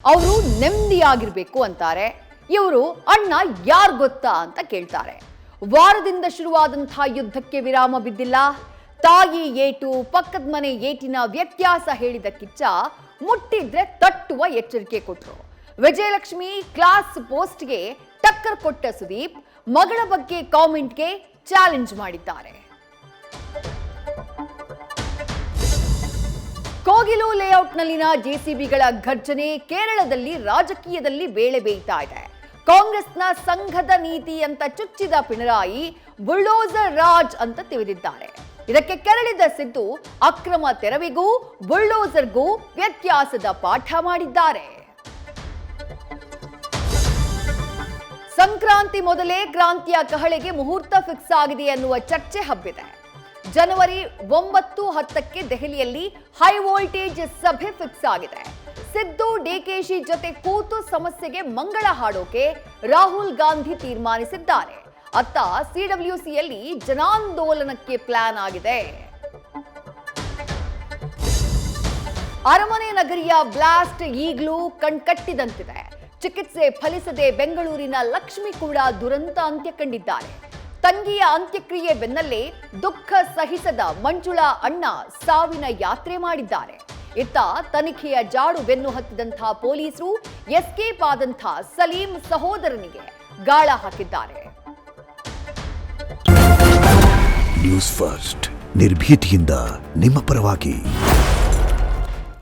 ಅವರು ನೆಮ್ಮದಿಯಾಗಿರ್ಬೇಕು ಅಂತಾರೆ. ಇವರು ಅಣ್ಣ ಯಾರು ಗೊತ್ತಾ ಅಂತ ಕೇಳ್ತಾರೆ. ವಾರದಿಂದ ಶುರುವಾದಂತಹ ಯುದ್ಧಕ್ಕೆ ವಿರಾಮ ಬಿದ್ದಿಲ್ಲ. ತಾಯಿ ಏಟು ಪಕ್ಕದ ಮನೆ ಏಟಿನ ವ್ಯತ್ಯಾಸ ಹೇಳಿದ ಕಿಚ್ಚ ಮುಟ್ಟಿದ್ರೆ ತಟ್ಟುವ ಎಚ್ಚರಿಕೆ ಕೊಟ್ಟರು. ವಿಜಯಲಕ್ಷ್ಮಿ ಕ್ಲಾಸ್ ಪೋಸ್ಟ್ಗೆ ಟಕ್ಕರ್ ಕೊಟ್ಟ ಸುದೀಪ್ ಮಗಳ ಬಗ್ಗೆ ಕಾಮೆಂಟ್ಗೆ ಚಾಲೆಂಜ್ ಮಾಡಿದ್ದಾರೆ. ಕೋಗಿಲು ಲೇಔಟ್ನಲ್ಲಿನ ಜೆಸಿಬಿಗಳ ಘರ್ಜನೆ ಕೇರಳದಲ್ಲಿ ರಾಜಕೀಯದಲ್ಲಿ ಬೇಳೆ ಬೇಯ್ತಾ ಇದೆ. ಕಾಂಗ್ರೆಸ್ನ ಸಂಘದ ನೀತಿ ಅಂತ ಚುಚ್ಚಿದ ಪಿಣರಾಯಿ ಬುಲ್ಡೋಸರ್ ರಾಜ್ ಅಂತ ತಿಳಿದಿದ್ದಾರೆ. ಇದಕ್ಕೆ ಕೆರಳಿದ ಸಿದ್ದು ಅಕ್ರಮ ತೆರವಿಗೂ ಬುಲ್ಡೋಸರ್ಗೂ ವ್ಯತ್ಯಾಸದ ಪಾಠ ಮಾಡಿದ್ದಾರೆ. ಸಂಕ್ರಾಂತಿ ಮೊದಲೇ ಕ್ರಾಂತಿಯ ಕಹಳೆಗೆ ಮುಹೂರ್ತ ಫಿಕ್ಸ್ ಆಗಿದೆ ಎನ್ನುವ ಚರ್ಚೆ ಹಬ್ಬಿದೆ. ಜನವರಿ 9-10ಕ್ಕೆ ದೆಹಲಿಯಲ್ಲಿ ಹೈ ವೋಲ್ಟೇಜ್ ಸಭೆ ಫಿಕ್ಸ್ ಆಗಿದೆ. ಸಿದ್ದು ಡಿಕೆಶಿ ಜೊತೆ ಕೂತು ಸಮಸ್ಯೆಗೆ ಮಂಗಳ ಹಾಡೋಕೆ ರಾಹುಲ್ ಗಾಂಧಿ ತೀರ್ಮಾನಿಸಿದ್ದಾರೆ. ಅತ್ತ ಸಿಡಬ್ಲ್ಯೂಸಿಯಲ್ಲಿ ಜನಾಂದೋಲನಕ್ಕೆ ಪ್ಲಾನ್ ಆಗಿದೆ. ಅರಮನೆ ನಗರಿಯ ಬ್ಲಾಸ್ಟ್ ಈಗಲೂ ಕಣ್ಕಟ್ಟಿದಂತಿದೆ. ಚಿಕಿತ್ಸೆ ಫಲಿಸದೆ ಬೆಂಗಳೂರಿನ ಲಕ್ಷ್ಮಿ ಕೂಡ ದುರಂತ ಅಂತ್ಯ ಕಂಡಿದ್ದಾರೆ. ತಂಗಿಯ ಅಂತ್ಯಕ್ರಿಯೆ ಬೆನ್ನಲ್ಲೇ ದುಃಖ ಸಹಿಸದ ಮಂಜುಳಾ ಅಣ್ಣ ಸಾವಿನ ಯಾತ್ರೆ ಮಾಡಿದ್ದಾರೆ. ಇತ್ತ ತನಿಖೆಯ ಜಾಡು ಬೆನ್ನು ಹತ್ತಿದಂತಹ ಪೊಲೀಸರು ಎಸ್ಕೇಪ್ ಆದಂತಹ ಸಲೀಂ ಸಹೋದರನಿಗೆ ಗಾಳ ಹಾಕಿದ್ದಾರೆ. ನ್ಯೂಸ್ ಫಸ್ಟ್ ನಿರ್ಭೀತಿಯಿಂದ ನಿಮ್ಮ ಪರವಾಗಿ.